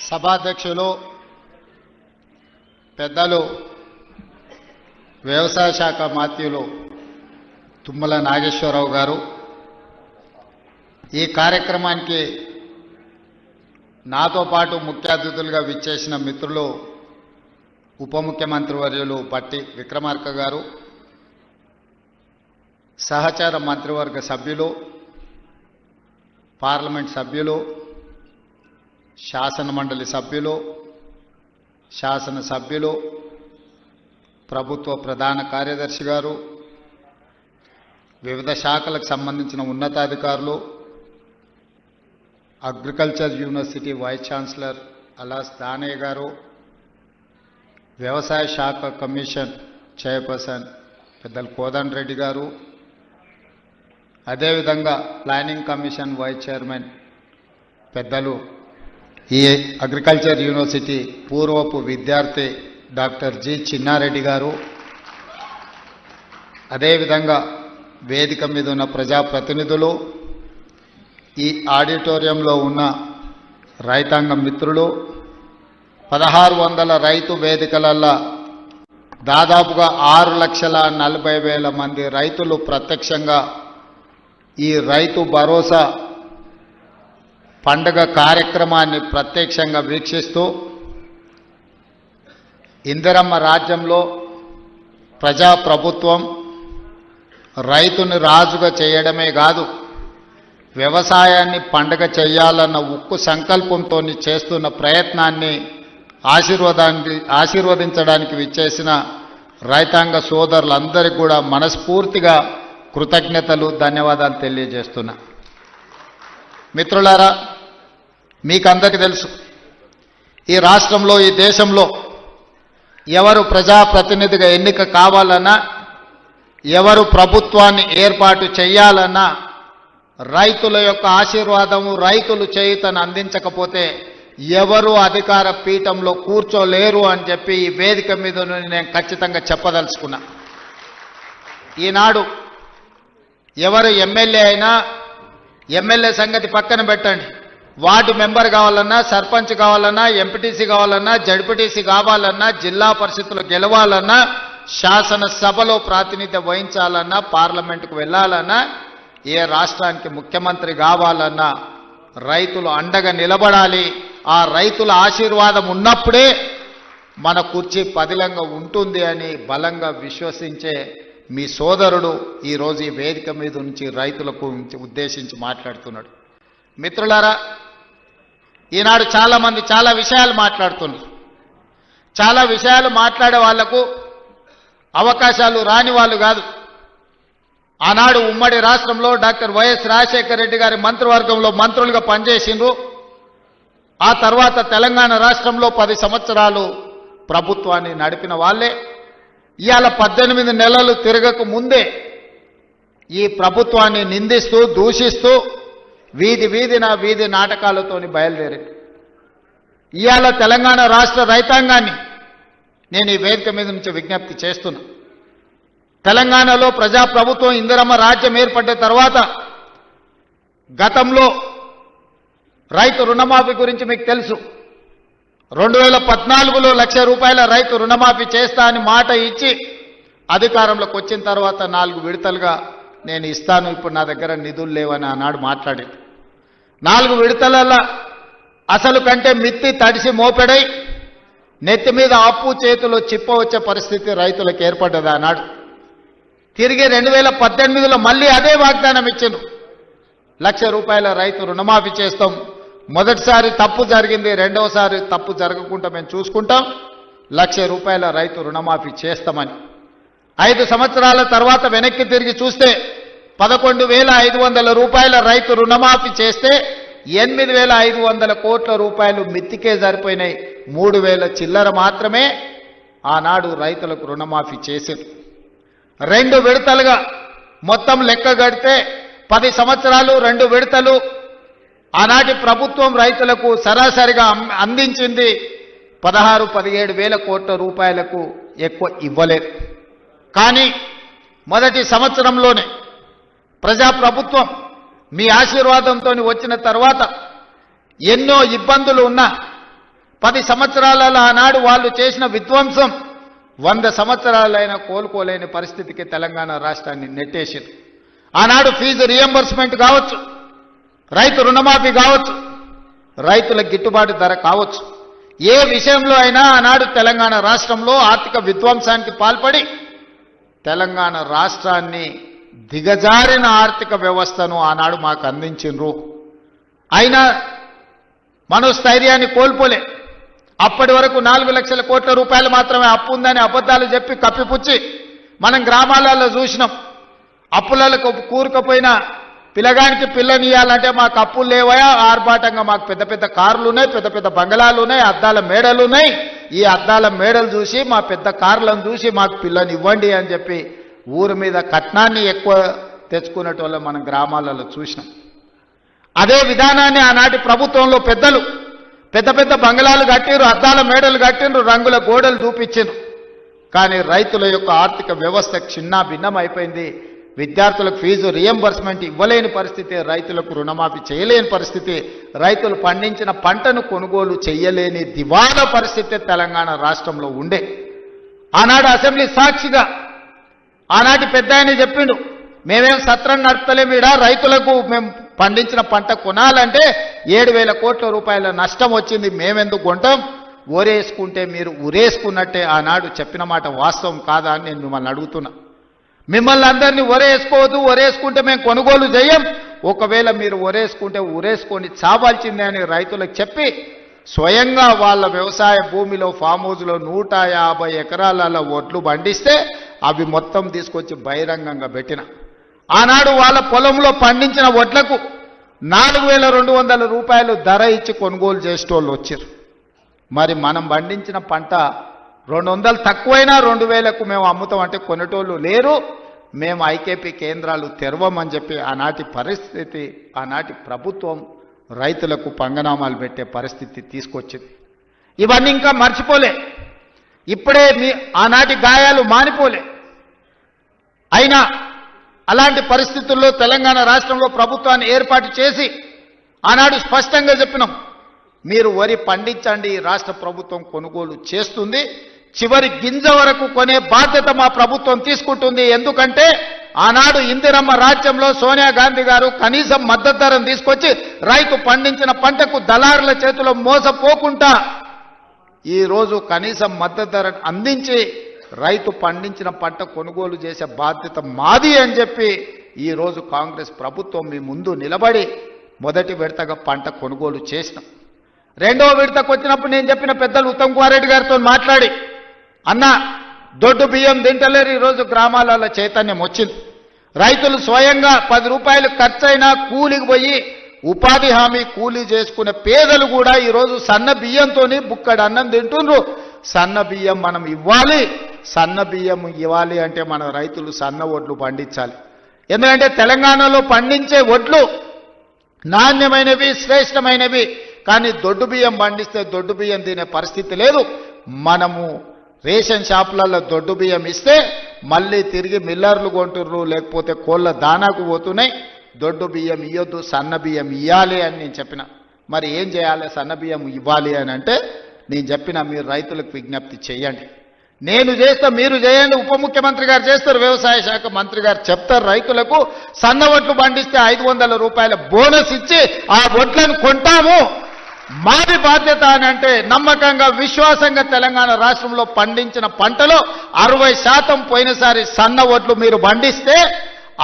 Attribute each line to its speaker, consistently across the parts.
Speaker 1: సభాధ్యక్షులు పెద్దలు వ్యవసాయ శాఖ మాత్యులు తుమ్మల నాగేశ్వరరావు గారు, ఈ కార్యక్రమానికి నాతో పాటు ముఖ్య అతిథులుగా విచ్చేసిన మిత్రులు ఉప ముఖ్యమంత్రి వర్యులు బట్టి విక్రమార్క గారు, సహచార మంత్రివర్గ సభ్యులు, పార్లమెంట్ సభ్యులు, శాసనమండలి సభ్యులు, శాసనసభ్యులు, ప్రభుత్వ ప్రధాన కార్యదర్శి గారు, వివిధ శాఖలకు సంబంధించిన ఉన్నతాధికారులు, agriculture university vice chancellor అలాస్ Danayya గారు, వ్యవసాయ శాఖ కమిషన్ చైర్పర్సన్ పెద్దలు కోదండ రెడ్డి గారు, అదేవిధంగా ప్లానింగ్ కమిషన్ వైస్ చైర్మన్ పెద్దలు ఈ అగ్రికల్చర్ యూనివర్సిటీ పూర్వపు విద్యార్థి డాక్టర్ జి చిన్నారెడ్డి గారు, అదేవిధంగా వేదిక మీద ఉన్న ప్రజాప్రతినిధులు, ఈ ఆడిటోరియంలో ఉన్న రైతాంగ మిత్రులు, 1600 రైతు వేదికలల్లో దాదాపుగా 6,40,000 మంది రైతులు ప్రత్యక్షంగా ఈ రైతు భరోసా పండుగ కార్యక్రమాన్ని ప్రత్యక్షంగా వీక్షిస్తూ ఇందిరమ్మ రాజ్యంలో ప్రజాప్రభుత్వం రైతుని రాజుగా చేయడమే కాదు, వ్యవసాయాన్ని పండుగ చేయాలన్న ఉక్కు సంకల్పంతో చేస్తున్న ప్రయత్నాన్ని ఆశీర్వదించడానికి విచ్చేసిన రైతాంగ సోదరులందరికీ కూడా మనస్ఫూర్తిగా కృతజ్ఞతలు, ధన్యవాదాలు తెలియజేస్తున్నా. మిత్రులారా, మీకందరికీ తెలుసు, ఈ రాష్ట్రంలో, ఈ దేశంలో ఎవరు ప్రజాప్రతినిధిగా ఎన్నిక కావాలన్నా, ఎవరు ప్రభుత్వాన్ని ఏర్పాటు చేయాలన్నా రైతుల యొక్క ఆశీర్వాదము, రైతులు చేయుతను అందించకపోతే ఎవరు అధికార పీఠంలో కూర్చోలేరు అని చెప్పి ఈ వేదిక మీద నేను ఖచ్చితంగా చెప్పదలుచుకున్నా. ఈనాడు ఎవరు ఎమ్మెల్యే అయినా, ఎమ్మెల్యే సంగతి పక్కన పెట్టండి, వార్డు మెంబర్ కావాలన్నా, సర్పంచ్ కావాలన్నా, ఎంపీటీసీ కావాలన్నా, జడ్పీటీసీ కావాలన్నా, జిల్లా పరిషత్తులు గెలవాలన్నా, శాసనసభలో ప్రాతినిధ్యం వహించాలన్నా, పార్లమెంటుకు వెళ్ళాలన్నా, ఏ రాష్ట్రానికి ముఖ్యమంత్రి కావాలన్నా రైతులు అండగా నిలబడాలి. ఆ రైతుల ఆశీర్వాదం ఉన్నప్పుడే మన కుర్చీ పదిలంగా ఉంటుంది అని బలంగా విశ్వసించే మీ సోదరుడు ఈరోజు ఈ వేదిక మీద నుంచి రైతులకు ఉద్దేశించి మాట్లాడుతున్నాడు. మిత్రులారా, ఈనాడు చాలామంది చాలా విషయాలు మాట్లాడుతున్నారు. చాలా విషయాలు మాట్లాడే వాళ్లకు అవకాశాలు రాని వాళ్ళు కాదు. ఆనాడు ఉమ్మడి రాష్ట్రంలో డాక్టర్ వైఎస్ రాజశేఖర రెడ్డి గారి మంత్రివర్గంలో మంత్రులుగా పనిచేసిండ్రు. ఆ తర్వాత తెలంగాణ రాష్ట్రంలో 10 సంవత్సరాలు ప్రభుత్వాన్ని నడిపిన వాళ్ళే ఇవాళ 18 నెలలు తిరగక ముందే ఈ ప్రభుత్వాన్ని నిందిస్తూ, దూషిస్తూ వీధి నాటకాలతోని బయలుదేరి ఇవాళ తెలంగాణ రాష్ట్ర రైతాంగాన్ని నేను ఈ వేదిక మీద నుంచి విజ్ఞప్తి చేస్తున్నా. తెలంగాణలో ప్రజాప్రభుత్వం, ఇందిరమ్మ రాజ్యం ఏర్పడ్డ తర్వాత గతంలో రైతు రుణమాఫీ గురించి మీకు తెలుసు. 2014లో ₹1,00,000 రైతు రుణమాఫీ చేస్తా అని మాట ఇచ్చి అధికారంలోకి వచ్చిన తర్వాత 4 విడతలుగా నేను ఇస్తాను, ఇప్పుడు నా దగ్గర నిధులు లేవని ఆనాడు మాట్లాడేది. 4 విడతలలో అసలు కంటే మిత్తి తడిసి మోపెడై నెత్తి మీద అప్పు, చేతిలో చిప్ప వచ్చే పరిస్థితి రైతులకు ఏర్పడ్డది ఆనాడు. తిరిగి 2018లో మళ్ళీ అదే వాగ్దానం ఇచ్చిండ్రు, ₹1,00,000 రైతు రుణమాఫీ చేస్తాం. మొదటిసారి తప్పు జరిగింది, రెండవసారి తప్పు జరగకుండా మేము చూసుకుంటాం, ₹1,00,000 రైతు రుణమాఫీ చేస్తామని. 5 సంవత్సరాల తర్వాత వెనక్కి తిరిగి చూస్తే 11,500 రైతు రుణమాఫీ చేస్తే 8,500 కోట్ల రూపాయలు మిత్తికే సరిపోయినాయి. 3,000 చిల్లర మాత్రమే ఆనాడు రైతులకు రుణమాఫీ చేశారు. 2 విడతలుగా మొత్తం లెక్క గడితే 10 సంవత్సరాలు 2 విడతలు ఆనాటి ప్రభుత్వం రైతులకు సరాసరిగా అందించింది 16-17 వేల కోట్ల రూపాయలకు ఎక్కువ ఇవ్వలేదు. కానీ మొదటి సంవత్సరంలోనే ప్రజాప్రభుత్వం మీ ఆశీర్వాదంతో వచ్చిన తర్వాత ఎన్నో ఇబ్బందులు ఉన్నా 10 సంవత్సరాలలో ఆనాడు వాళ్ళు చేసిన విధ్వంసం 100 సంవత్సరాలైనా కోలుకోలేని పరిస్థితికి తెలంగాణ రాష్ట్రాన్ని నెట్టేసింది. ఆనాడు ఫీజు రియంబర్స్మెంట్ కావచ్చు, రైతు రుణమాఫీ కావచ్చు, రైతుల గిట్టుబాటు ధర కావచ్చు, ఏ విషయంలో అయినా ఆనాడు తెలంగాణ రాష్ట్రంలో ఆర్థిక విధ్వంసానికి పాల్పడి తెలంగాణ రాష్ట్రాన్ని దిగజారిన ఆర్థిక వ్యవస్థను ఆనాడు మాకు అందించిండ్రు. అయినా మనోస్థైర్యాన్ని కోల్పోలే. అప్పటి వరకు 4 లక్షల కోట్ల రూపాయలు మాత్రమే అప్పు ఉందని అబద్ధాలు చెప్పి కప్పిపుచ్చి మనం గ్రామాలలో చూసినాం. అప్పులకు కూరుకుపోయిన పిల్లగానికి పిల్లనియాలంటే మాకు అప్పులు లేవయా, ఆర్భాటంగా మాకు పెద్ద పెద్ద కార్లు ఉన్నాయి, పెద్ద పెద్ద బంగళాలు ఉన్నాయి, అద్దాల మేడలు ఉన్నాయి. ఈ అద్దాల మేడలు చూసి మా పెద్ద కార్లను చూసి మాకు పిల్లని ఇవ్వండి అని చెప్పి ఊరి మీద కట్నాన్ని ఎక్కువ తెచ్చుకునేటోళ్ళ మనం గ్రామాలలో చూసినాం. అదే విధానాన్ని ఆనాటి ప్రభుత్వంలో పెద్దలు పెద్ద పెద్ద బంగళాలు కట్టిరు, అద్దాల మేడలు కట్టిండ్రు, రంగుల గోడలు చూపించిండ్రు. కానీ రైతుల యొక్క ఆర్థిక వ్యవస్థ చిన్న భిన్నం అయిపోయింది. విద్యార్థులకు ఫీజు రియంబర్స్మెంట్ ఇవ్వలేని పరిస్థితి, రైతులకు రుణమాఫీ చేయలేని పరిస్థితి, రైతులు పండించిన పంటను కొనుగోలు చేయలేని దివాలా పరిస్థితి తెలంగాణ రాష్ట్రంలో ఉండే. ఆనాడు అసెంబ్లీ సాక్షిగా ఆనాటి పెద్ద ఆయన చెప్పిండు, మేమేం సత్రం నడపలేమీడా, రైతులకు మేము పండించిన పంట కొనాలంటే 7,000 కోట్ల రూపాయల నష్టం వచ్చింది, మేమెందుకు కొంటాం, ఓరేసుకుంటే మీరు ఉరేసుకున్నట్టే ఆనాడు చెప్పిన మాట వాస్తవం కాదా అని నేను మిమ్మల్ని అడుగుతున్నా. మిమ్మల్ని అందరినీ ఒరేసుకోవద్దు, ఒరేసుకుంటే మేము కొనుగోలు చేయం, ఒకవేళ మీరు ఒరేసుకుంటే ఉరేసుకొని చావాల్సిందే అని రైతులకు చెప్పి స్వయంగా వాళ్ళ వ్యవసాయ భూమిలో ఫామ్ హౌస్లో 150 ఎకరాల ఒడ్లు పండిస్తే అవి మొత్తం తీసుకొచ్చి బహిరంగంగా పెట్టిన. ఆనాడు వాళ్ళ పొలంలో పండించిన వడ్లకు 4,200 రూపాయలు ధర ఇచ్చి కొనుగోలు చేసేటోళ్ళు వచ్చారు. మరి మనం పండించిన పంట 200 తక్కువైనా 2,000కు మేము అమ్ముతామంటే కొనేటోళ్ళు లేరు. మేము ఐకేపీ కేంద్రాలు తెరవమని చెప్పి ఆనాటి పరిస్థితి, ఆనాటి ప్రభుత్వం రైతులకు పంగనామాలు పెట్టే పరిస్థితి తీసుకొచ్చింది. ఇవన్నీ ఇంకా మర్చిపోలే, ఇప్పుడే ఆనాటి గాయాలు మానిపోలే. అయినా అలాంటి పరిస్థితుల్లో తెలంగాణ రాష్ట్రంలో ప్రభుత్వాన్ని ఏర్పాటు చేసి ఆనాడు స్పష్టంగా చెప్పినాం, మీరు వరి పండించండి, రాష్ట్ర ప్రభుత్వం కొనుగోలు చేస్తుంది, చివరి గింజ వరకు కొనే బాధ్యత మా ప్రభుత్వం తీసుకుంటుంది. ఎందుకంటే ఆనాడు ఇందిరమ్మ రాజ్యంలో సోనియా గాంధీ గారు కనీసం మద్దతు ధరను తీసుకొచ్చి రైతు పండించిన పంటకు దళారుల చేతిలో మోసపోకుండా ఈరోజు కనీసం మద్దతు ధరను అందించి రైతు పండించిన పంట కొనుగోలు చేసే బాధ్యత మాది అని చెప్పి ఈరోజు కాంగ్రెస్ ప్రభుత్వం మీ ముందు నిలబడి మొదటి విడతగా పంట కొనుగోలు చేసినాం. రెండవ విడతకు వచ్చినప్పుడు నేను చెప్పిన పెద్దలు ఉత్తమ్ కుమార్ రెడ్డి గారితో మాట్లాడి, అన్న దొడ్డు బియ్యం తింటలేరు, ఈరోజు గ్రామాలలో చైతన్యం వచ్చింది. రైతులు స్వయంగా 10 రూపాయలు ఖర్చైనా కూలికి పోయి ఉపాధి హామీ కూలీ చేసుకునే పేదలు కూడా ఈరోజు సన్న బియ్యంతో బుక్కడు అన్నం తింటుండ్రు. సన్న బియ్యం మనం ఇవ్వాలి, సన్న బియ్యం ఇవ్వాలి అంటే మన రైతులు సన్న వడ్లు పండించాలి. ఎందుకంటే తెలంగాణలో పండించే వడ్లు నాణ్యమైనవి, శ్రేష్టమైనవి. కానీ దొడ్డు బియ్యం పండిస్తే దొడ్డు బియ్యం తినే పరిస్థితి లేదు. మనము రేషన్ షాపులలో దొడ్డు బియ్యం ఇస్తే మళ్ళీ తిరిగి మిల్లర్లు కొంటుర్రు, లేకపోతే కోళ్ళ దానాకు పోతున్నాయి. దొడ్డు బియ్యం ఇవ్వద్దు, సన్న బియ్యం ఇవ్వాలి అని నేను చెప్పిన. మరి ఏం చేయాలి, సన్న బియ్యం ఇవ్వాలి అని అంటే నేను చెప్పిన, మీరు రైతులకు విజ్ఞప్తి చేయండి, నేను చేస్తా, మీరు చేయండి. ఉప ముఖ్యమంత్రి గారు చేస్తారు, వ్యవసాయ శాఖ మంత్రి గారు చెప్తారు, రైతులకు సన్న వడ్లు పండిస్తే 500 రూపాయల బోనస్ ఇచ్చి ఆ వడ్లను కొంటాము, మాది బాధ్యత అని అంటే నమ్మకంగా, విశ్వాసంగా తెలంగాణ రాష్ట్రంలో పండించిన పంటలో 60% పోయినసారి సన్న వడ్లు మీరు పండిస్తే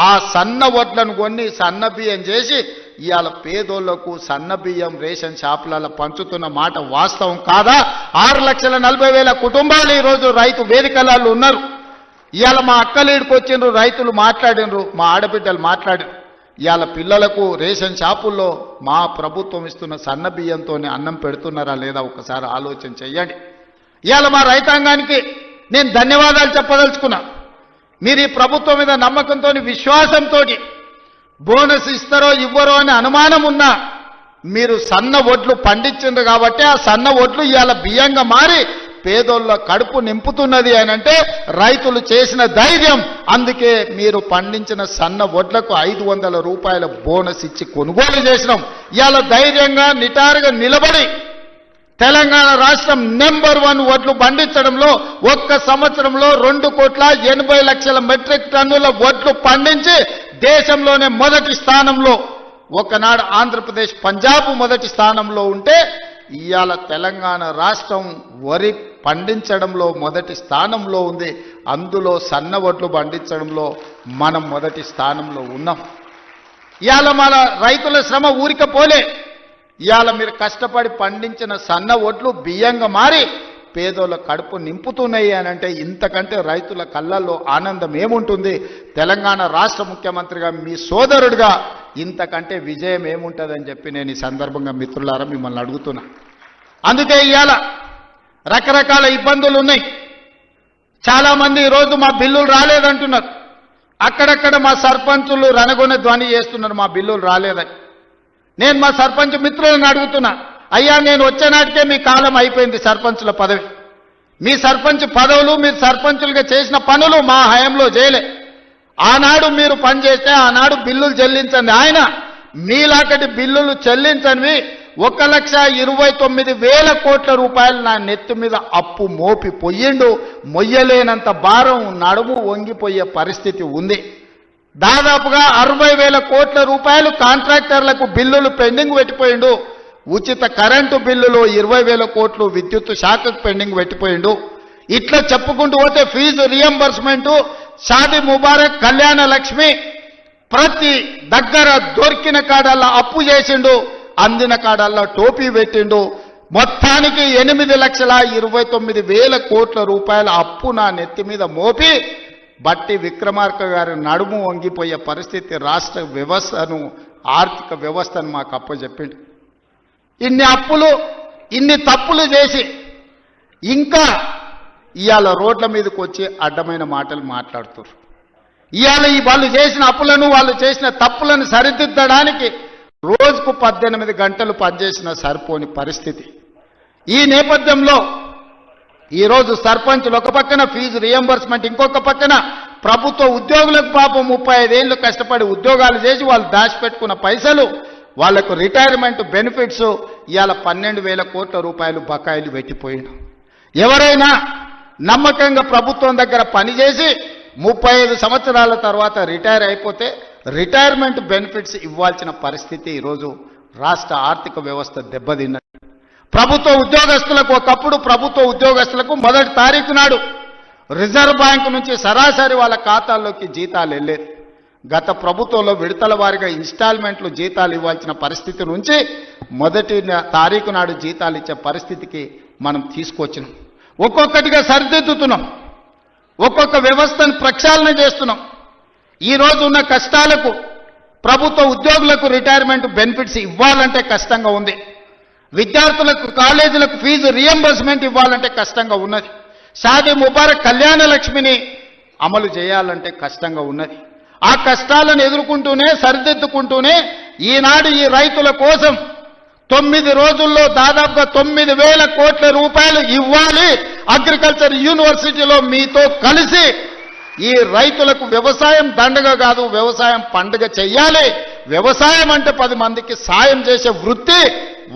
Speaker 1: ఆ సన్న వడ్లను కొన్ని సన్న బియ్యం చేసి ఇవాళ పేదోళ్లకు సన్న బియ్యం రేషన్ షాపులలో పంచుతున్న మాట వాస్తవం కాదా? 6,40,000 కుటుంబాలు ఈరోజు రైతు వేదికలలో ఉన్నారు. ఇవాళ మా అక్కలీడికి వచ్చిండ్రు, రైతులు మాట్లాడినరు, మా ఆడబిడ్డలు మాట్లాడినరు. ఇవాళ పిల్లలకు రేషన్ షాపుల్లో మా ప్రభుత్వం ఇస్తున్న సన్న బియ్యంతో అన్నం పెడుతున్నారా లేదా ఒకసారి ఆలోచన చెయ్యండి. ఇవాళ మా రైతాంగానికి నేను ధన్యవాదాలు చెప్పదలుచుకున్నా. మీరు ఈ ప్రభుత్వం మీద నమ్మకంతో, విశ్వాసంతో బోనస్ ఇస్తారో ఇవ్వరో అని అనుమానం ఉన్నా మీరు సన్న వడ్లు పండించిండ్రు కాబట్టి ఆ సన్న వడ్లు ఇవాళ బియ్యంగా మారి పేదోళ్ళ కడుపు నింపుతున్నది అని అంటే రైతులు చేసిన ధైర్యం. అందుకే మీరు పండించిన సన్న వడ్లకు 500 రూపాయల బోనస్ ఇచ్చి కొనుగోలు చేసినాం. ఇవాళ ధైర్యంగా నిటారుగా నిలబడి తెలంగాణ రాష్ట్రం నెంబర్ 1 వడ్లు పండించడంలో ఒక్క సంవత్సరంలో 2,80,00,000 మెట్రిక్ టన్నుల వడ్లు పండించి దేశంలోనే మొదటి స్థానంలో, ఒకనాడు ఆంధ్రప్రదేశ్ పంజాబ్ మొదటి స్థానంలో ఉంటే ఇవాళ తెలంగాణ రాష్ట్రం వరి పండించడంలో మొదటి స్థానంలో ఉంది. అందులో సన్న వడ్లు పండించడంలో మనం మొదటి స్థానంలో ఉన్నాం. ఇవాళ మన రైతుల శ్రమ ఊరిక పోలే. ఇవాళ మీరు కష్టపడి పండించిన సన్న వడ్లు బియ్యంగా మారి పేదోళ్ళ కడుపు నింపుతున్నాయి అని అంటే ఇంతకంటే రైతుల కళ్ళల్లో ఆనందం ఏముంటుంది? తెలంగాణ రాష్ట్ర ముఖ్యమంత్రిగా మీ సోదరుడిగా ఇంతకంటే విజయం ఏముంటుందని చెప్పి నేను ఈ సందర్భంగా మిత్రులారా మిమ్మల్ని అడుగుతున్నా. అందుకే ఇవాళ రకరకాల ఇబ్బందులు ఉన్నాయి. చాలామంది ఈరోజు మా బిల్లులు రాలేదంటున్నారు. అక్కడక్కడ మా సర్పంచులు రణగొన ధ్వని చేస్తున్నారు మా బిల్లులు రాలేదని. నేను మా సర్పంచ్ మిత్రులను అడుగుతున్నా, అయ్యా నేను వచ్చే నాటికే మీ కాలం అయిపోయింది సర్పంచుల పదవి. మీ సర్పంచ్ పదవులు, మీరు సర్పంచులుగా చేసిన పనులు మా హయాంలో చేయలే. ఆనాడు మీరు పని చేస్తే ఆనాడు బిల్లులు చెల్లించండి. ఆయన మీలాంటి బిల్లులు చెల్లించనివి 1,29,000 కోట్ల రూపాయలు నా నెత్తి మీద అప్పు మోపి పొయ్యిండు. మొయ్యలేనంత భారం, నడుము వంగిపోయే పరిస్థితి ఉంది. దాదాపుగా 60,000 కోట్ల రూపాయలు కాంట్రాక్టర్లకు బిల్లులు పెండింగ్ పెట్టిపోయిండు. ఉచిత కరెంటు బిల్లులు 20,000 కోట్లు విద్యుత్ శాఖకు పెండింగ్ పెట్టిపోయిండు. ఇట్లా చెప్పుకుంటూ పోతే ఫీజు రియంబర్స్మెంటు, షాదీ ముబారక్, కళ్యాణ లక్ష్మి ప్రతి దగ్గర దొరికిన కాడల్లా అప్పు చేసిండు, అందిన కాడల్లా టోపీ పెట్టిండు. మొత్తానికి 8,29,000 కోట్ల రూపాయల అప్పు నా నెత్తి మీద మోపి బట్టి విక్రమార్క గారి నడుము వంగిపోయే పరిస్థితి రాష్ట్ర వ్యవస్థను, ఆర్థిక వ్యవస్థను మాకు అప్పచెప్పిండు. ఇన్ని అప్పులు, ఇన్ని తప్పులు చేసి ఇంకా ఇవాళ రోడ్ల మీదకి వచ్చి అడ్డమైన మాటలు మాట్లాడుతున్నారు. ఇవాళ వాళ్ళు చేసిన అప్పులను, వాళ్ళు చేసిన తప్పులను సరిదిద్దడానికి రోజుకు 18 గంటలు పనిచేసిన సరిపోని పరిస్థితి. ఈ నేపథ్యంలో ఈరోజు సర్పంచులు ఒక పక్కన ఫీజు రియంబర్స్మెంట్, ఇంకొక పక్కన ప్రభుత్వ ఉద్యోగులకు పాపం 35 ఏళ్ళు కష్టపడి ఉద్యోగాలు చేసి వాళ్ళు దాచిపెట్టుకున్న పైసలు, వాళ్లకు రిటైర్మెంట్ బెనిఫిట్స్ ఇవాళ 12,000 కోట్ల రూపాయలు బకాయిలు పెట్టిపోయిండు. ఎవరైనా నమ్మకంగా ప్రభుత్వం దగ్గర పనిచేసి 35 సంవత్సరాల తర్వాత రిటైర్ అయిపోతే రిటైర్మెంట్ బెనిఫిట్స్ ఇవ్వాల్సిన పరిస్థితి ఈరోజు రాష్ట్ర ఆర్థిక వ్యవస్థ దెబ్బతిన్నది. ప్రభుత్వ ఉద్యోగస్తులకు, ఒకప్పుడు ప్రభుత్వ ఉద్యోగస్తులకు మొదటి తారీఖు నాడు రిజర్వ్ బ్యాంకు నుంచి సరాసరి వాళ్ళ ఖాతాల్లోకి జీతాలు వెళ్ళేది. గత ప్రభుత్వంలో విడతల వారీగా ఇన్స్టాల్మెంట్లు జీతాలు ఇవ్వాల్సిన పరిస్థితి నుంచి మొదటి తారీఖు నాడు జీతాలు ఇచ్చే పరిస్థితికి మనం తీసుకొచ్చినాం. ఒక్కొక్కటిగా సరిదిద్దుతున్నాం, ఒక్కొక్క వ్యవస్థను ప్రక్షాళన చేస్తున్నాం. ఈ రోజు ఉన్న కష్టాలకు ప్రభుత్వ ఉద్యోగులకు రిటైర్మెంట్ బెనిఫిట్స్ ఇవ్వాలంటే కష్టంగా ఉంది. విద్యార్థులకు, కాలేజీలకు ఫీజు రియంబర్స్మెంట్ ఇవ్వాలంటే కష్టంగా ఉన్నది. షాదీ ముబారక్, కళ్యాణ లక్ష్మిని అమలు చేయాలంటే కష్టంగా ఉన్నది. ఆ కష్టాలను ఎదుర్కొంటూనే, సరిదిద్దుకుంటూనే ఈనాడు ఈ రైతుల కోసం 9 రోజుల్లో దాదాపుగా 9,000 కోట్ల రూపాయలు ఇవ్వాలి. అగ్రికల్చర్ యూనివర్సిటీలో మీతో కలిసి ఈ రైతులకు వ్యవసాయం దండగ కాదు, వ్యవసాయం పండుగ చెయ్యాలి. వ్యవసాయం అంటే 10 మందికి సాయం చేసే వృత్తి.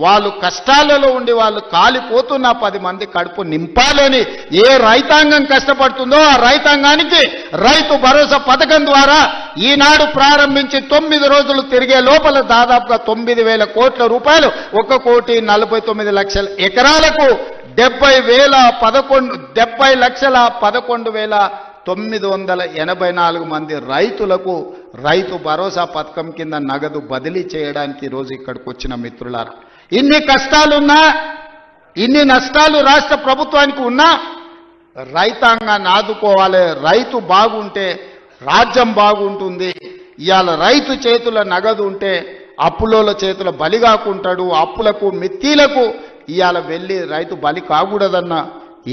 Speaker 1: వాళ్ళు కష్టాలలో ఉండి వాళ్ళు కాలిపోతున్న 10 మంది కడుపు నింపాలని ఏ రైతాంగం కష్టపడుతుందో ఆ రైతాంగానికి రైతు భరోసా పథకం ద్వారా ఈనాడు ప్రారంభించి 9 రోజులు తిరిగే లోపల దాదాపుగా 9,000 కోట్ల రూపాయలు, 1,49,00,000 ఎకరాలకు 70,11,984 మంది రైతులకు రైతు భరోసా పథకం కింద నగదు బదిలీ చేయడానికి ఈరోజు ఇక్కడికి వచ్చిన మిత్రులారా, ఇన్ని కష్టాలున్నా, ఇన్ని నష్టాలు రాష్ట్ర ప్రభుత్వానికి ఉన్నా రైతాంగాన్ని ఆదుకోవాలి. రైతు బాగుంటే రాజ్యం బాగుంటుంది. ఇవాళ రైతు చేతుల నగదు ఉంటే అప్పులోల చేతుల బలి కాకుంటాడు. అప్పులకు, మిత్తిలకు ఇవాళ వెళ్ళి రైతు బలి కాకూడదన్న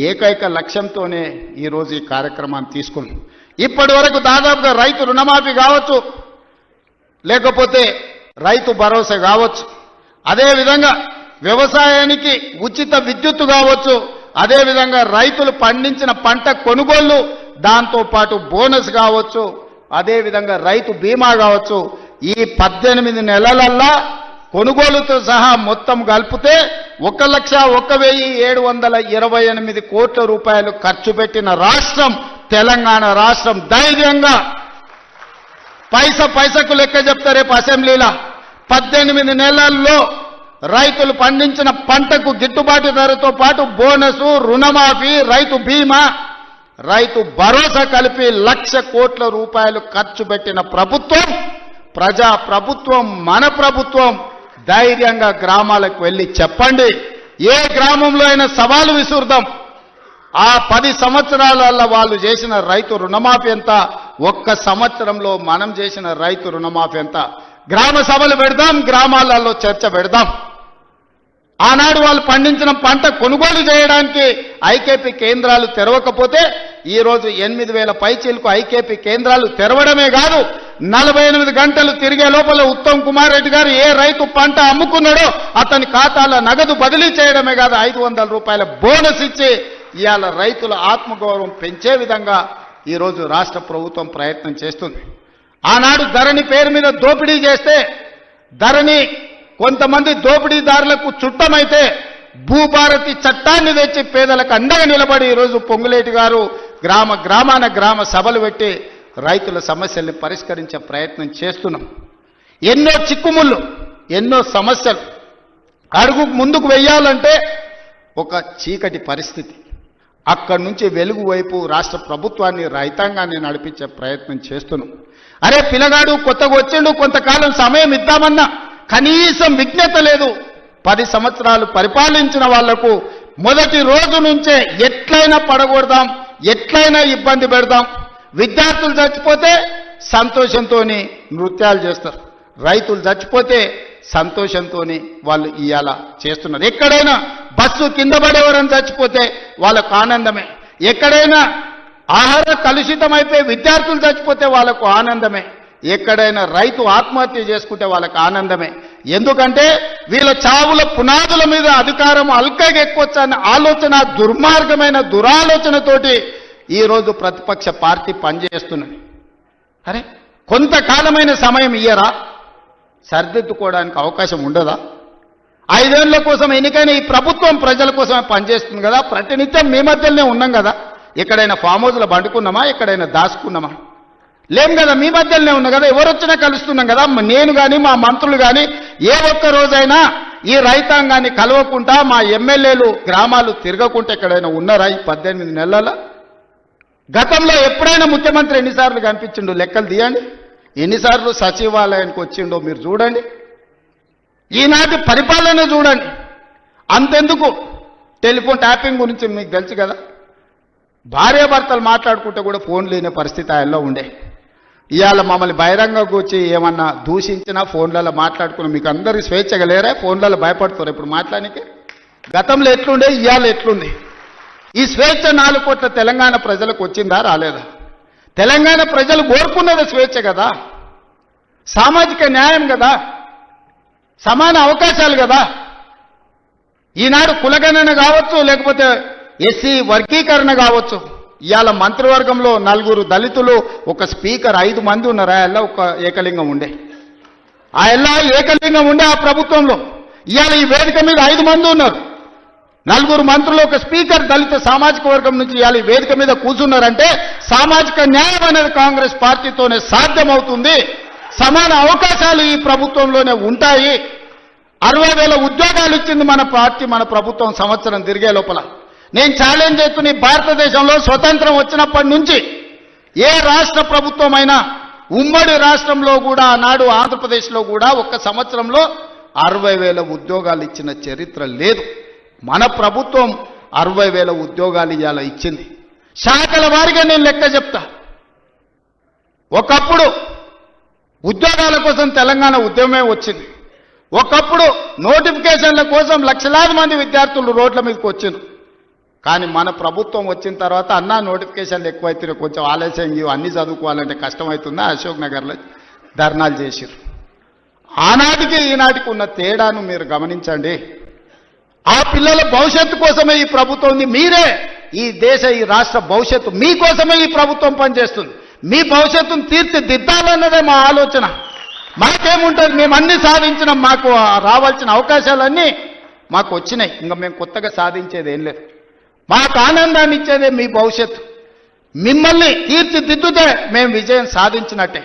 Speaker 1: ఏకైక లక్ష్యంతోనే ఈరోజు ఈ కార్యక్రమాన్ని తీసుకున్నాం. ఇప్పటి వరకు దాదాపుగా రైతు రుణమాఫీ కావచ్చు, లేకపోతే రైతు భరోసా కావచ్చు, అదేవిధంగా వ్యవసాయానికి ఉచిత విద్యుత్తు కావచ్చు, అదేవిధంగా రైతులు పండించిన పంట కొనుగోళ్లు, దాంతోపాటు బోనస్ కావచ్చు, అదేవిధంగా రైతు బీమా కావచ్చు. ఈ 18 నెలలల్లా కొనుగోలుతో సహా మొత్తం కలిపితే 1,01,728 కోట్ల రూపాయలు ఖర్చు పెట్టిన రాష్ట్రం తెలంగాణ రాష్ట్రం. ధైర్యంగా పైసకు లెక్క చెప్తా రేపు అసెంబ్లీలో. 18 నెలల్లో రైతులు పండించిన పంటకు గిట్టుబాటు ధరతో పాటు బోనసు, రుణమాఫీ, రైతు బీమా, రైతు భరోసా కలిపి 1,00,000 కోట్ల రూపాయలు ఖర్చు పెట్టిన ప్రభుత్వం, ప్రజా ప్రభుత్వం, మన ప్రభుత్వం. ధైర్యంగా గ్రామాలకు వెళ్ళి చెప్పండి. ఏ గ్రామంలో అయినా సవాలు విసురుదాం. ఆ 10 సంవత్సరాలలో వాళ్ళు చేసిన రైతు రుణమాఫీ ఎంత, ఒక్క సంవత్సరంలో మనం చేసిన రైతు రుణమాఫీ ఎంత. గ్రామ సభలు పెడదాం, గ్రామాలలో చర్చ పెడదాం. ఆనాడు వాళ్ళు పండించిన పంట కొనుగోలు చేయడానికి ఐకేపీ కేంద్రాలు తెరవకపోతే ఈరోజు 8,000 పైచీలకు ఐకేపీ కేంద్రాలు తెరవడమే కాదు, 48 గంటలు తిరిగే లోపల ఉత్తమ్ కుమార్ రెడ్డి గారు ఏ రైతు పంట అమ్ముకున్నాడో అతని ఖాతాలో నగదు బదిలీ చేయడమే కాదు, 500 రూపాయల బోనస్ ఇచ్చి ఇవాళ రైతుల ఆత్మగౌరవం పెంచే విధంగా ఈరోజు రాష్ట్ర ప్రభుత్వం ప్రయత్నం చేస్తుంది. ఆనాడు ధరణి పేరు మీద దోపిడీ చేస్తే, ధరణి కొంతమంది దోపిడీదారులకు చుట్టమైతే భూభారతి చట్టాన్ని తెచ్చి పేదలకు అండగా నిలబడి ఈరోజు పొంగులేటి గారు గ్రామాన గ్రామ సభలు పెట్టి రైతుల సమస్యల్ని పరిష్కరించే ప్రయత్నం చేస్తున్నాం. ఎన్నో చిక్కుముళ్ళు, ఎన్నో సమస్యలు అడుగు ముందుకు వెయ్యాలంటే ఒక చీకటి పరిస్థితి. అక్కడి నుంచి వెలుగు వైపు రాష్ట్ర ప్రభుత్వాన్ని, రైతాంగాన్ని నడిపించే ప్రయత్నం చేస్తున్నాం. అరే పిల్లగాడు కొత్తగా వచ్చిండు, కొంతకాలం సమయం ఇద్దామన్నా కనీసం విజ్ఞత లేదు. 10 సంవత్సరాలు పరిపాలించిన వాళ్లకు మొదటి రోజు నుంచే ఎట్లయినా పడగొడదాం, ఎట్లయినా ఇబ్బంది పెడదాం. విద్యార్థులు చచ్చిపోతే సంతోషంతో నృత్యాలు చేస్తారు, రైతులు చచ్చిపోతే సంతోషంతో వాళ్ళు ఇవాళ చేస్తున్నారు. ఎక్కడైనా బస్సు కింద పడేవారని చచ్చిపోతే వాళ్ళకు ఆనందమే, ఎక్కడైనా ఆహార కలుషితమైపోయి విద్యార్థులు చచ్చిపోతే వాళ్ళకు ఆనందమే, ఎక్కడైనా రైతు ఆత్మహత్య చేసుకుంటే వాళ్ళకి ఆనందమే. ఎందుకంటే వీళ్ళ చావుల పునాదుల మీద అధికారం అల్కగా ఎక్కువచ్చన్న ఆలోచన, దుర్మార్గమైన దురాలోచనతోటి ఈరోజు ప్రతిపక్ష పార్టీ పనిచేస్తున్నది. అరే కొంతకాలమైన సమయం ఇయ్యరా, సరిదిద్దుకోవడానికి అవకాశం ఉండదా? 5 ఏళ్ల కోసం ఎన్నికైన ఈ ప్రభుత్వం ప్రజల కోసమే పనిచేస్తుంది కదా. ప్రతినిత్యం మీ మధ్యలోనే ఉన్నాం కదా. ఎక్కడైనా ఫామ్ హౌస్లో పండుకున్నామా, ఎక్కడైనా దాచుకున్నామా? లేం కదా, మీ మధ్యలోనే ఉన్నా కదా. ఎవరు వచ్చినా కలుస్తున్నాం కదా. నేను కానీ మా మంత్రులు కానీ ఏ ఒక్క రోజైనా ఈ రైతాంగాన్ని కలవకుండా, మా ఎమ్మెల్యేలు గ్రామాలు తిరగకుండా ఎక్కడైనా ఉన్నారా ఈ 18 నెలల? గతంలో ఎప్పుడైనా ముఖ్యమంత్రి ఎన్నిసార్లు కనిపించిండో లెక్కలు తీయండి, ఎన్నిసార్లు సచివాలయానికి వచ్చిండో మీరు చూడండి. ఈనాటి పరిపాలన చూడండి. అంతెందుకు, టెలిఫోన్ ట్యాపింగ్ గురించి మీకు తెలుసు కదా. భార్యాభర్తలు మాట్లాడుకుంటే కూడా ఫోన్ లేని పరిస్థితి ఆయనలో ఉండే. ఇవాళ మమ్మల్ని బహిరంగకు వచ్చి ఏమన్నా దూషించినా ఫోన్లలో మాట్లాడుకున్నా మీకు అందరికీ స్వేచ్ఛగా లేరా? ఫోన్లలో భయపడుతారు ఇప్పుడు మాట్లాడానికి. గతంలో ఎట్లుండే, ఇవాళ ఎట్లుంది? ఈ స్వేచ్ఛ 4 కోట్ల తెలంగాణ ప్రజలకు వచ్చిందా, రాలేదా? తెలంగాణ ప్రజలు కోరుకున్నది స్వేచ్ఛ కదా, సామాజిక న్యాయం కదా, సమాన అవకాశాలు కదా. ఈనాడు కులగణన కావచ్చు, లేకపోతే ఎస్సీ వర్గీకరణ కావచ్చు. ఇవాళ మంత్రివర్గంలో 4 దళితులు, ఒక స్పీకర్, 5 మంది ఉన్నారు. ఆ ఎల్లా ఒక ఏకలింగం ఉండే, ఆ ఎల్లా ఏకలింగం ఉండే ఆ ప్రభుత్వంలో. ఇవాళ ఈ వేదిక మీద 5 మంది ఉన్నారు, 4 మంత్రులు, ఒక స్పీకర్, దళిత సామాజిక వర్గం నుంచి ఇవాళ ఈ వేదిక మీద కూర్చున్నారంటే సామాజిక న్యాయం అనేది కాంగ్రెస్ పార్టీతోనే సాధ్యమవుతుంది. సమాన అవకాశాలు ఈ ప్రభుత్వంలోనే ఉంటాయి. 60,000 ఉద్యోగాలు ఇచ్చింది మన పార్టీ, మన ప్రభుత్వం సంవత్సరం తిరిగే లోపల. నేను ఛాలెంజ్ చేస్తున్న భారతదేశంలో స్వతంత్రం వచ్చినప్పటి నుంచి ఏ రాష్ట్ర ప్రభుత్వమైనా, ఉమ్మడి రాష్ట్రంలో కూడా, ఆనాడు ఆంధ్రప్రదేశ్లో కూడా ఒక్క సంవత్సరంలో 60,000 ఉద్యోగాలు ఇచ్చిన చరిత్ర లేదు. మన ప్రభుత్వం 60,000 ఉద్యోగాలు ఇవాళ ఇచ్చింది. శాఖల వారిగా నేను లెక్క చెప్తా. ఒకప్పుడు ఉద్యోగాల కోసం తెలంగాణ ఉద్యమమే వచ్చింది. ఒకప్పుడు నోటిఫికేషన్ల కోసం లక్షలాది మంది విద్యార్థులు రోడ్ల మీదకి వచ్చింది. కానీ మన ప్రభుత్వం వచ్చిన తర్వాత అన్నా నోటిఫికేషన్లు ఎక్కువైతే కొంచెం ఆలస్యం, అన్ని చదువుకోవాలంటే కష్టమవుతుందా, అశోక్ నగర్లో ధర్నాలు చేసిరు. ఆనాటికి ఈనాటికి ఉన్న తేడాను మీరు గమనించండి. ఆ పిల్లల భవిష్యత్తు కోసమే ఈ ప్రభుత్వం ఉంది. మీరే ఈ దేశ, ఈ రాష్ట్ర భవిష్యత్తు మీకోసమే ఈ ప్రభుత్వం పనిచేస్తుంది. మీ భవిష్యత్తును తీర్చిదిద్దాలన్నదే మా ఆలోచన. మాకేముంటుంది, మేము అన్ని సాధించినాం, మాకు రావాల్సిన అవకాశాలన్నీ మాకు వచ్చినాయి, ఇంకా మేము కొత్తగా సాధించేది ఏం లేదు. మాకు ఆనందాన్ని ఇచ్చేదే మీ భవిష్యత్తు. మిమ్మల్ని తీర్చిదిద్దుతే మేము విజయం సాధించినట్టే.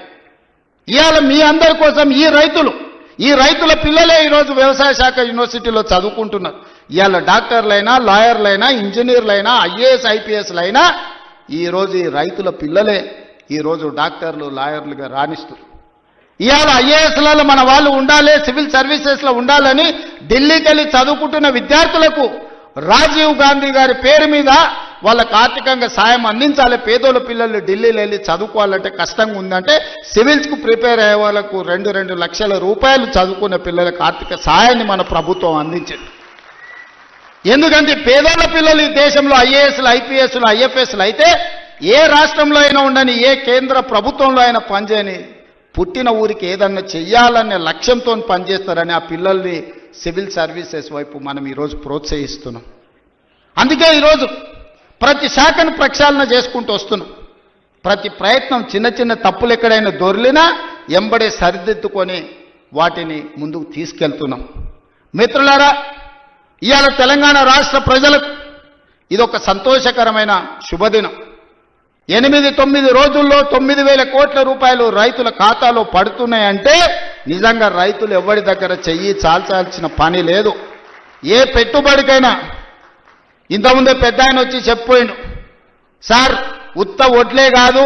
Speaker 1: ఇవాళ మీ అందరి కోసం ఈ రైతుల పిల్లలే ఈరోజు వ్యవసాయ శాఖ యూనివర్సిటీలో చదువుకుంటున్నారు. ఇవాళ డాక్టర్లైనా, లాయర్లైనా, ఇంజనీర్లైనా, ఐఏఎస్ ఐపీఎస్లైనా ఈరోజు ఈ రైతుల పిల్లలే ఈరోజు డాక్టర్లు, లాయర్లుగా రాణిస్తారు. ఇవాళ ఐఏఎస్లలో మన వాళ్ళు ఉండాలి, సివిల్ సర్వీసెస్లో ఉండాలని ఢిల్లీకి వెళ్ళి చదువుకుంటున్న విద్యార్థులకు రాజీవ్ గాంధీ గారి పేరు మీద వాళ్ళకు ఆర్థికంగా సాయం అందించాలి. పేదోళ్ళ పిల్లలు ఢిల్లీలో వెళ్ళి చదువుకోవాలంటే కష్టంగా ఉందంటే సివిల్స్కు ప్రిపేర్ అయ్యే వాళ్ళకు 2 లక్షల రూపాయలు చదువుకున్న పిల్లలకు ఆర్థిక సాయాన్ని మన ప్రభుత్వం అందించింది. ఎందుకంటే పేదోళ్ళ పిల్లలు ఈ దేశంలో ఐఏఎస్లు, ఐపీఎస్లు, ఐఎఫ్ఎస్లు అయితే ఏ రాష్ట్రంలో అయినా ఉండని, ఏ కేంద్ర ప్రభుత్వంలో అయినా పనిచేయని, పుట్టిన ఊరికి ఏదన్నా చెయ్యాలనే లక్ష్యంతో పనిచేస్తారని ఆ పిల్లల్ని సివిల్ సర్వీసెస్ వైపు మనం ఈరోజు ప్రోత్సహిస్తున్నాం. అందుకే ఈరోజు ప్రతి శాఖను ప్రక్షాళన చేసుకుంటూ వస్తున్నాం. ప్రతి ప్రయత్నం చిన్న చిన్న తప్పులు ఎక్కడైనా దొర్లినా ఎంబడే సరిదిద్దుకొని వాటిని ముందుకు తీసుకెళ్తున్నాం. మిత్రులారా, ఇవాళ తెలంగాణ రాష్ట్ర ప్రజలకు ఇదొక సంతోషకరమైన శుభదినం. 8-9 రోజుల్లో 9,000 కోట్ల రూపాయలు రైతుల ఖాతాలో పడుతున్నాయంటే నిజంగా రైతులు ఎవరి దగ్గర చెయ్యి చాల్చాల్సిన పని లేదు. ఏ పెట్టుబడికైనా ఇంతకుముందే పెద్ద ఆయన వచ్చి చెప్పిపోయిండు, సార్ ఉత్త వడ్లే కాదు,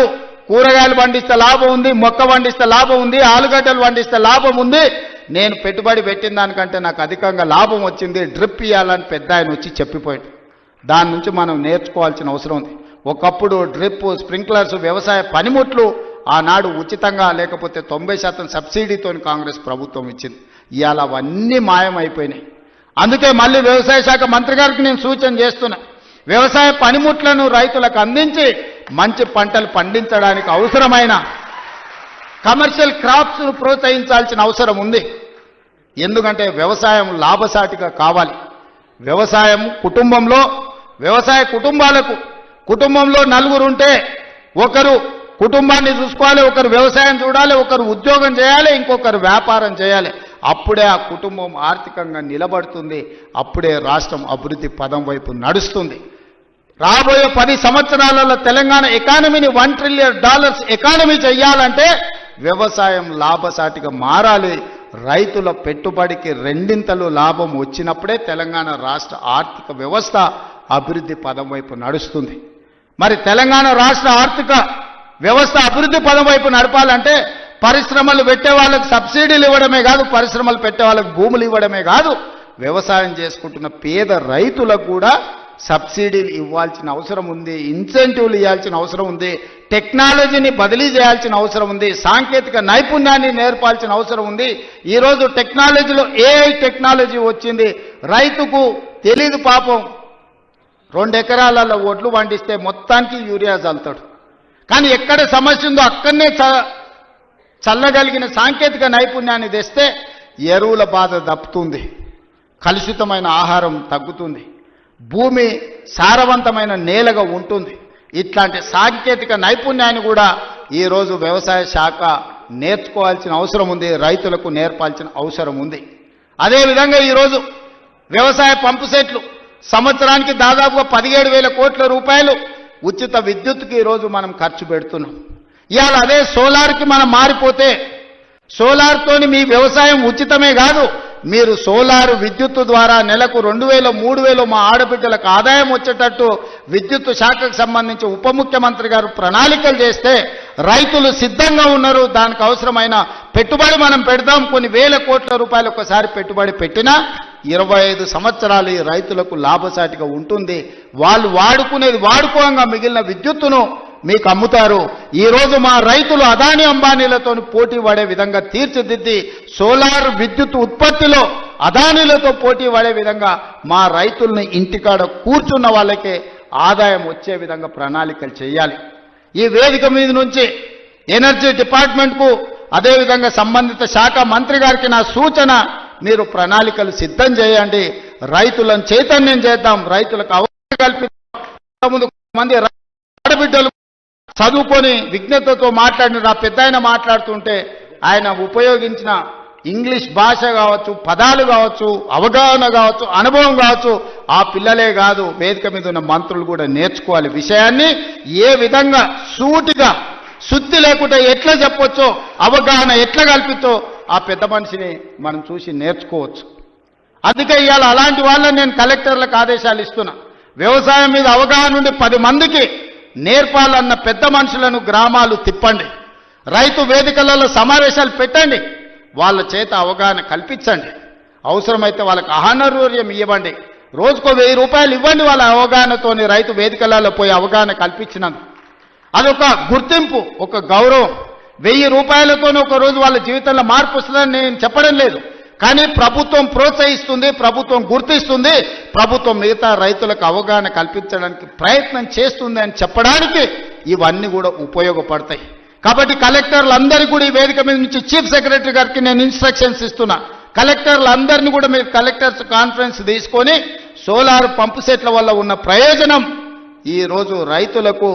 Speaker 1: కూరగాయలు పండిస్తే లాభం ఉంది, మొక్క పండిస్తే లాభం ఉంది, ఆలుగడ్డలు పండిస్తే లాభం ఉంది, నేను పెట్టుబడి పెట్టిన దానికంటే నాకు అధికంగా లాభం వచ్చింది, డ్రిప్ ఇవ్వాలని పెద్ద ఆయన వచ్చి చెప్పిపోయిండు. దాని నుంచి మనం నేర్చుకోవాల్సిన అవసరం ఉంది. ఒకప్పుడు డ్రిప్, స్ప్రింక్లర్స్, వ్యవసాయ పనిముట్లు ఆనాడు ఉచితంగా లేకపోతే 90% సబ్సిడీతో కాంగ్రెస్ ప్రభుత్వం ఇచ్చింది. ఇవాళ అవన్నీ మాయమైపోయినాయి. అందుకే మళ్ళీ వ్యవసాయ శాఖ మంత్రి గారికి నేను సూచన చేస్తున్నా, వ్యవసాయ పనిముట్లను రైతులకు అందించి మంచి పంటలు పండించడానికి అవసరమైన కమర్షియల్ క్రాప్స్ను ప్రోత్సహించాల్సిన అవసరం ఉంది. ఎందుకంటే వ్యవసాయం లాభసాటిగా కావాలి. వ్యవసాయం వ్యవసాయ కుటుంబంలో 4 ఉంటే ఒకరు కుటుంబాన్ని చూసుకోవాలి, ఒకరు వ్యవసాయం చూడాలి, ఒకరు ఉద్యోగం చేయాలి, ఇంకొకరు వ్యాపారం చేయాలి. అప్పుడే ఆ కుటుంబం ఆర్థికంగా నిలబడుతుంది. అప్పుడే రాష్ట్రం అభివృద్ధి పదం వైపు నడుస్తుంది. రాబోయే 10 సంవత్సరాలలో తెలంగాణ ఎకానమీని $1 ట్రిలియన్ ఎకానమీ చేయాలంటే వ్యవసాయం లాభసాటిగా మారాలి. రైతుల పెట్టుబడికి 2 లాభం వచ్చినప్పుడే తెలంగాణ రాష్ట్ర ఆర్థిక వ్యవస్థ అభివృద్ధి పదం వైపు నడుస్తుంది. మరి తెలంగాణ రాష్ట్ర ఆర్థిక వ్యవస్థ అభివృద్ధి పదం వైపు నడపాలంటే పరిశ్రమలు పెట్టే వాళ్ళకి సబ్సిడీలు ఇవ్వడమే కాదు, పరిశ్రమలు పెట్టే వాళ్ళకి భూములు ఇవ్వడమే కాదు, వ్యవసాయం చేసుకుంటున్న పేద రైతులకు కూడా సబ్సిడీలు ఇవ్వాల్సిన అవసరం ఉంది, ఇన్సెంటివ్లు ఇవ్వాల్సిన అవసరం ఉంది, టెక్నాలజీని బదిలీ చేయాల్సిన అవసరం ఉంది, సాంకేతిక నైపుణ్యాన్ని నేర్పాల్సిన అవసరం ఉంది. ఈరోజు టెక్నాలజీలో ఏఐ టెక్నాలజీ వచ్చింది. రైతుకు తెలీదు పాపం, 2 ఎకరాలలో ఒడ్లు పండిస్తే మొత్తానికి యూరియా చల్లుతాడు. కానీ ఎక్కడ సమస్య ఉందో అక్కడనే చల్లగలిగిన సాంకేతిక నైపుణ్యాన్ని తెస్తే ఎరువుల బాధ దప్పుతుంది, కలుషితమైన ఆహారం తగ్గుతుంది, భూమి సారవంతమైన నేలగా ఉంటుంది. ఇట్లాంటి సాంకేతిక నైపుణ్యాన్ని కూడా ఈరోజు వ్యవసాయ శాఖ నేర్చుకోవాల్సిన అవసరం ఉంది, రైతులకు నేర్పాల్సిన అవసరం ఉంది. అదేవిధంగా ఈరోజు వ్యవసాయ పంపు సెట్లు సంవత్సరానికి దాదాపుగా 17,000 కోట్ల రూపాయలు ఉచిత విద్యుత్తుకి ఈరోజు మనం ఖర్చు పెడుతున్నాం. ఇవాళ అదే సోలార్కి మనం మారిపోతే సోలార్తోని మీ వ్యవసాయం ఉచితమే కాదు, మీరు సోలార్ విద్యుత్తు ద్వారా నెలకు 2,000, 3,000 మా ఆడబిడ్డలకు ఆదాయం వచ్చేటట్టు విద్యుత్తు శాఖకు సంబంధించి ఉప ముఖ్యమంత్రి గారు ప్రణాళికలు చేస్తే రైతులు సిద్ధంగా ఉన్నారు. దానికి అవసరమైన పెట్టుబడి మనం పెడదాం. కొన్ని వేల కోట్ల రూపాయలు ఒకసారి పెట్టుబడి పెట్టినా 25 సంవత్సరాలు ఈ రైతులకు లాభసాటిగా ఉంటుంది. వాళ్ళు వాడుకోగా మిగిలిన విద్యుత్తును మీకు అమ్ముతారు. ఈరోజు మా రైతులు అదాని అంబానీలతో పోటీ పడే విధంగా తీర్చిదిద్ది సోలార్ విద్యుత్ ఉత్పత్తిలో అదానీలతో పోటీ పడే విధంగా మా రైతుల్ని ఇంటికాడ కూర్చున్న వాళ్ళకే ఆదాయం వచ్చే విధంగా ప్రణాళికలు చేయాలి. ఈ వేదిక మీద నుంచి ఎనర్జీ డిపార్ట్మెంట్కు అదేవిధంగా సంబంధిత శాఖ మంత్రి గారికి నా సూచన, మీరు ప్రణాళికలు సిద్ధం చేయండి, రైతులను చైతన్యం చేద్దాం, రైతులకు అవగాహన కల్పిద్దాం. మంది ఆడబిడ్డలు చదువుకొని విజ్ఞతతో మాట్లాడిన పెద్ద ఆయన మాట్లాడుతుంటే ఆయన ఉపయోగించిన ఇంగ్లీష్ భాష కావచ్చు, పదాలు కావచ్చు, అవగాహన కావచ్చు, అనుభవం కావచ్చు, ఆ పిల్లలే కాదు వేదిక మీద ఉన్న మంత్రులు కూడా నేర్చుకోవాలి. విషయాన్ని ఏ విధంగా సూటిగా శుద్ధి లేకుండా ఎట్లా చెప్పొచ్చో, అవగాహన ఎట్లా కల్పించో ఆ పెద్ద మనిషిని మనం చూసి నేర్చుకోవచ్చు. అందుకే ఇవాళ అలాంటి వాళ్ళని నేను కలెక్టర్లకు ఆదేశాలు ఇస్తున్నా. వ్యవసాయం మీద అవగాహన ఉండి 10 మందికి నేర్పాలన్న పెద్ద మనుషులను గ్రామాలు తిప్పండి. రైతు వేదికలలో సమావేశాలు పెట్టండి. వాళ్ళ చేత అవగాహన కల్పించండి. అవసరమైతే వాళ్ళకి ఆహారూర్యం ఇవ్వండి. రోజుకో 1000 రూపాయలు ఇవ్వండి. వాళ్ళ అవగాహనతోని రైతు వేదికలలో పోయి అవగాహన కల్పించినందుకు అదొక గుర్తింపు, ఒక గౌరవం. 1000 రూపాయలతో ఒక రోజు వాళ్ళ జీవితంలో మార్పు వస్తుందని నేను చెప్పడం లేదు. కానీ ప్రభుత్వం ప్రోత్సహిస్తుంది, ప్రభుత్వం గుర్తిస్తుంది, ప్రభుత్వం మిగతా రైతులకు అవగాహన కల్పించడానికి ప్రయత్నం చేస్తుంది అని చెప్పడానికి ఇవన్నీ కూడా ఉపయోగపడతాయి. కాబట్టి కలెక్టర్లందరికీ కూడా ఈ వేదిక మీద నుంచి చీఫ్ సెక్రటరీ గారికి నేను ఇన్స్ట్రక్షన్స్ ఇస్తున్నా. కలెక్టర్లందరినీ కూడా మీరు కలెక్టర్స్ కాన్ఫరెన్స్ తీసుకొని సోలార్ పంపు సెట్ల వల్ల ఉన్న ప్రయోజనం ఈరోజు రైతులకు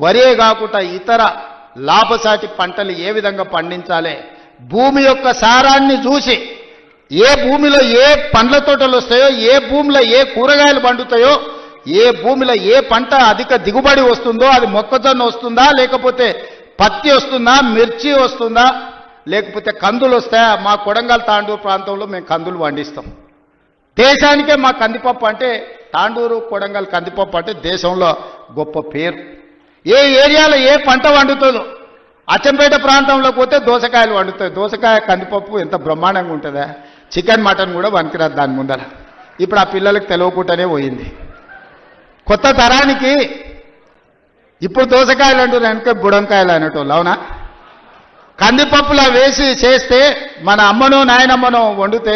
Speaker 1: వరే కాకుండా ఇతర లాభసాటి పంటలు ఏ విధంగా పండించాలి, భూమి యొక్క సారాన్ని చూసి ఏ భూమిలో ఏ పండ్ల తోటలు వస్తాయో, ఏ భూమిలో ఏ కూరగాయలు పండుతాయో, ఏ భూమిలో ఏ పంట అధిక దిగుబడి వస్తుందో, అది మొక్కజొన్న వస్తుందా, లేకపోతే పత్తి వస్తుందా, మిర్చి వస్తుందా, లేకపోతే కందులు వస్తాయా. మా కొడంగల్ తాండూరు ప్రాంతంలో మేము కందులు పండిస్తాం. దేశానికే మా కందిపప్పు అంటే, తాండూరు కొడంగల్ కందిపప్పు అంటే దేశంలో గొప్ప పేరు. ఏ ఏరియాలో ఏ పంట వండుతుందో, అచ్చంపేట ప్రాంతంలోకి పోతే దోసకాయలు వండుతాయి. దోసకాయ కందిపప్పు ఎంత బ్రహ్మాండంగా ఉంటుందా. చికెన్ మటన్ కూడా వనికిరాదు దాని ముందర. ఇప్పుడు ఆ పిల్లలకు తెలియకుండానే పోయింది. కొత్త తరానికి ఇప్పుడు దోసకాయలు అంటారు, వెనక బుడంకాయలు అనేటోళ్ళు. అవునా? కందిపప్పులా వేసి చేస్తే మన అమ్మనో నాయనమ్మనో వండితే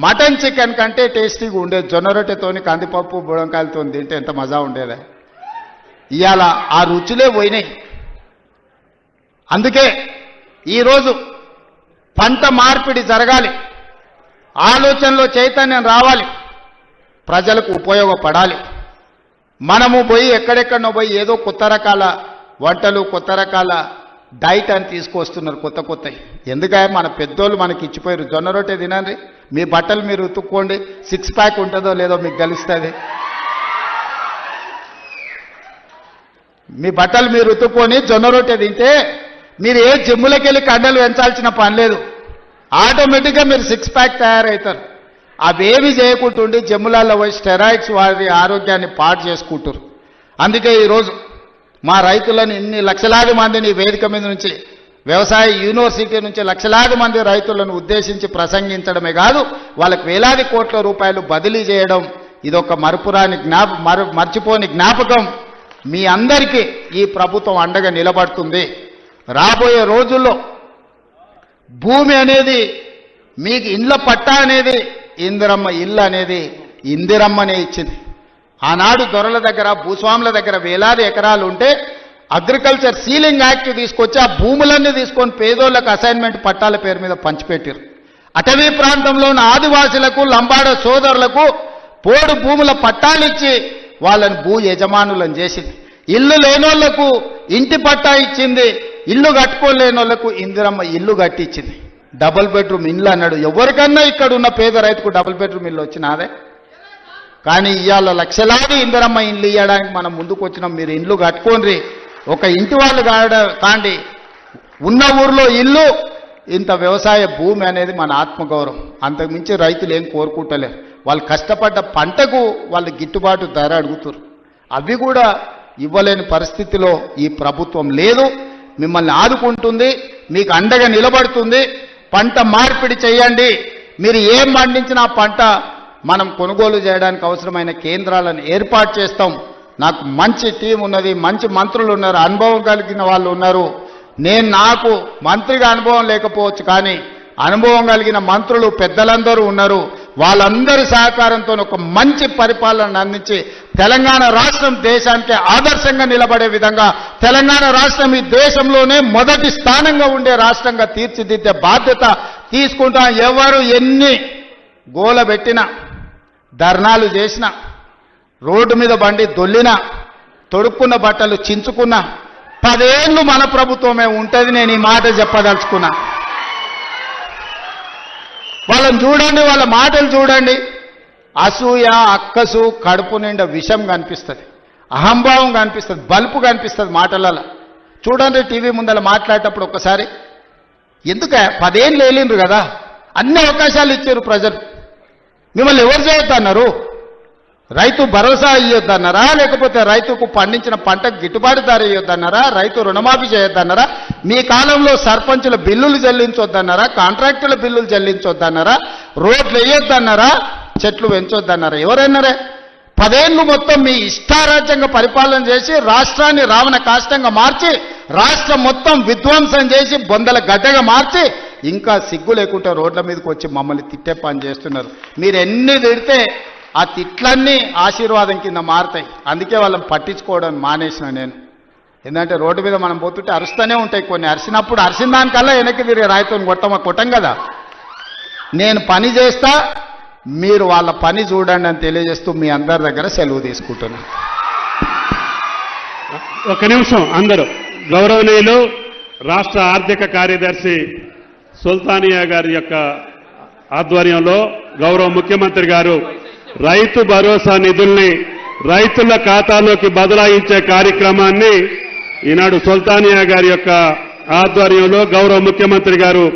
Speaker 1: మటన్ చికెన్ కంటే టేస్టీగా ఉండేది. జొన్న రొట్టెతోని కందిపప్పు బుడంకాయలతో తింటే ఎంత మజా ఉండేదా. ఇవాళ ఆ రుచులే పోయినాయి. అందుకే ఈరోజు పంట మార్పిడి జరగాలి, ఆలోచనలో చైతన్యం రావాలి, ప్రజలకు ఉపయోగపడాలి. మనము పోయి ఎక్కడెక్కడనో పోయి ఏదో కొత్త రకాల వంటలు, కొత్త రకాల డైట్ అని తీసుకొస్తున్నారు కొత్త కొత్తవి. ఎందుకంటే మన పెద్దోళ్ళు మనకి ఇచ్చిపోయారు. జొన్న రొట్టె తినండి, మీ బట్టలు మీరు ఉతుక్కోండి, 6 ప్యాక్ ఉంటుందో లేదో మీకు తెలుస్తుంది. మీ బట్టలు మీరు ఉతుక్కొని జొన్న రొట్టె తింటే మీరు ఏ జిమ్ములకి వెళ్ళి కండలు పెంచాల్సిన పని లేదు. ఆటోమేటిక్గా మీరు 6 ప్యాక్ తయారవుతారు. అవేమి చేయకుంటుండి జిమ్ములలో పోయి స్టెరాయిడ్స్ వారి ఆరోగ్యాన్ని పాడు చేసుకుంటారు. అందుకే ఈరోజు మా రైతులను ఇన్ని లక్షలాది మందిని వేదిక మీద నుంచి, వ్యవసాయ యూనివర్సిటీ నుంచి లక్షలాది మంది రైతులను ఉద్దేశించి ప్రసంగించడమే కాదు, వాళ్ళకి వేలాది కోట్ల రూపాయలు బదిలీ చేయడం ఇదొక మర్చిపోని జ్ఞాపకం. మీ అందరికీ ఈ ప్రభుత్వం అండగా నిలబడుతుంది. రాబోయే రోజుల్లో భూమి అనేది మీకు ఇండ్ల పట్టా అనేది ఇందిరమ్మ ఇల్లు అనేది ఇందిరమ్మనే ఇచ్చింది. ఆనాడు దొరల దగ్గర, భూస్వాముల దగ్గర వేలాది ఎకరాలు ఉంటే అగ్రికల్చర్ సీలింగ్ యాక్ట్ తీసుకొచ్చి ఆ భూములన్నీ తీసుకొని పేదోళ్లకు అసైన్మెంట్ పట్టాల పేరు మీద పంచిపెట్టారు. అటవీ ప్రాంతంలో ఉన్న ఆదివాసులకు, లంబాడ సోదరులకు పోడు భూముల పట్టాలిచ్చి వాళ్ళని భూ యజమానులను చేసింది. ఇల్లు లేనోళ్లకు ఇంటి పట్టా ఇచ్చింది, ఇల్లు కట్టుకోలేని వాళ్ళకు ఇందిరమ్మ ఇల్లు కట్టించింది. డబుల్ బెడ్రూమ్ ఇల్లు అన్నాడు. ఎవరికన్నా ఇక్కడ ఉన్న పేద రైతుకు డబుల్ బెడ్రూమ్ ఇల్లు వచ్చినాదే. కానీ ఇవాళ లక్షలాది ఇందిరమ్మ ఇల్లు ఇవ్వడానికి మనం ముందుకు వచ్చినాం. మీరు ఇండ్లు కట్టుకోండి, ఒక ఇంటి వాళ్ళు కాండి, ఉన్న ఊర్లో ఇల్లు, ఇంత వ్యవసాయ భూమి అనేది మన ఆత్మగౌరవం. అంతకుమించి రైతులు ఏం కోరుకుంటలేరు. వాళ్ళు కష్టపడ్డ పంటకు వాళ్ళు గిట్టుబాటు ధర అడుగుతారు. అవి కూడా ఇవ్వలేని పరిస్థితిలో ఈ ప్రభుత్వం లేదు. మిమ్మల్ని ఆదుకుంటుంది, మీకు అండగా నిలబడుతుంది. పంట మార్పిడి చేయండి. మీరు ఏం పండించినా పంట మనం కొనుగోలు చేయడానికి అవసరమైన కేంద్రాలను ఏర్పాటు చేస్తాం. నాకు మంచి టీం ఉన్నది, మంచి మంత్రులు ఉన్నారు, అనుభవం కలిగిన వాళ్ళు ఉన్నారు. నాకు మంత్రిగా అనుభవం లేకపోవచ్చు, కానీ అనుభవం కలిగిన మంత్రులు పెద్దలందరూ ఉన్నారు. వాళ్ళందరి సహకారంతో ఒక మంచి పరిపాలన అందించి తెలంగాణ రాష్ట్రం దేశానికి ఆదర్శంగా నిలబడే విధంగా, తెలంగాణ రాష్ట్రం ఈ దేశంలోనే మొదటి స్థానంగా ఉండే రాష్ట్రంగా తీర్చిదిద్దే బాధ్యత తీసుకుంటాం. ఎవరు ఎన్ని గోల పెట్టినా, ధర్నాలు చేసినా, రోడ్డు మీద బండి దొల్లినా, తొడుక్కున్న బట్టలు చించుకున్నా 10 ఏళ్ళు మన ప్రభుత్వమే ఉంటుంది. నేను ఈ మాట చెప్పదలుచుకున్నా. వాళ్ళని చూడండి, వాళ్ళ మాటలు చూడండి. అసూయ, అక్కసు, కడుపు నిండా విషం కనిపిస్తుంది, అహంభావం కనిపిస్తుంది, బలుపు కనిపిస్తుంది మాటలలో. చూడండి టీవీ ముందర మాట్లాడేటప్పుడు ఒక్కసారి. ఎందుక 10 ఏళ్ళు వేలిండ్రు కదా, అన్ని అవకాశాలు ఇచ్చారు ప్రజలు. మిమ్మల్ని ఎవరు చేయొద్దన్నారు? రైతు భరోసా ఇవ్వద్దన్నారా? లేకపోతే రైతుకు పండించిన పంటకు గిట్టుబాటు ధర ఇవ్వద్దన్నారా? రైతు రుణమాఫీ చేయొద్దన్నారా? మీ కాలంలో సర్పంచుల బిల్లులు చెల్లించొద్దన్నారా? కాంట్రాక్టుల బిల్లులు చెల్లించొద్దన్నారా? రోడ్లు వేయొద్దన్నారా? చెట్లు పెంచొద్దన్నారా? ఎవరన్నారే? 10 ఏళ్ళు మొత్తం మీ ఇష్టారాజ్యంగా పరిపాలన చేసి రాష్ట్రాన్ని రావణ కాష్టంగా మార్చి, రాష్ట్రం మొత్తం విధ్వంసం చేసి బొందల గడ్డగా మార్చి, ఇంకా సిగ్గు లేకుండా రోడ్ల మీదకి వచ్చి మమ్మల్ని తిట్టే పని చేస్తున్నారు. మీరు ఎన్ని తిడితే ఆ తిట్లన్నీ ఆశీర్వాదం కింద మారుతాయి. అందుకే వాళ్ళని పట్టించుకోవడం మానేసిన నేను. ఎందుకంటే రోడ్డు మీద మనం పోతుంటే అరుస్తూనే ఉంటాయి కొన్ని. అరిసినప్పుడు అరిసిన దానికల్లా వెనక్కి తిరిగి రాయితో కొట్టం కదా. నేను పని చేస్తా, మీరు వాళ్ళ పని చూడండి అని తెలియజేస్తూ మీ అందరి దగ్గర సెలవు తీసుకుంటున్నాను.
Speaker 2: ఒక నిమిషం అందరూ. గౌరవనీయులు రాష్ట్ర ఆర్థిక కార్యదర్శి సుల్తానియా గారి యొక్క ఆధ్వర్యంలో గౌరవ ముఖ్యమంత్రి గారు రైతు భరోసా నిధుల్ని రైతుల ఖాతాలోకి బదలాయించే కార్యక్రమాన్ని ఈనాడు సుల్తానియా గారి యొక్క ఆధ్వర్యంలో గౌరవ ముఖ్యమంత్రి గారు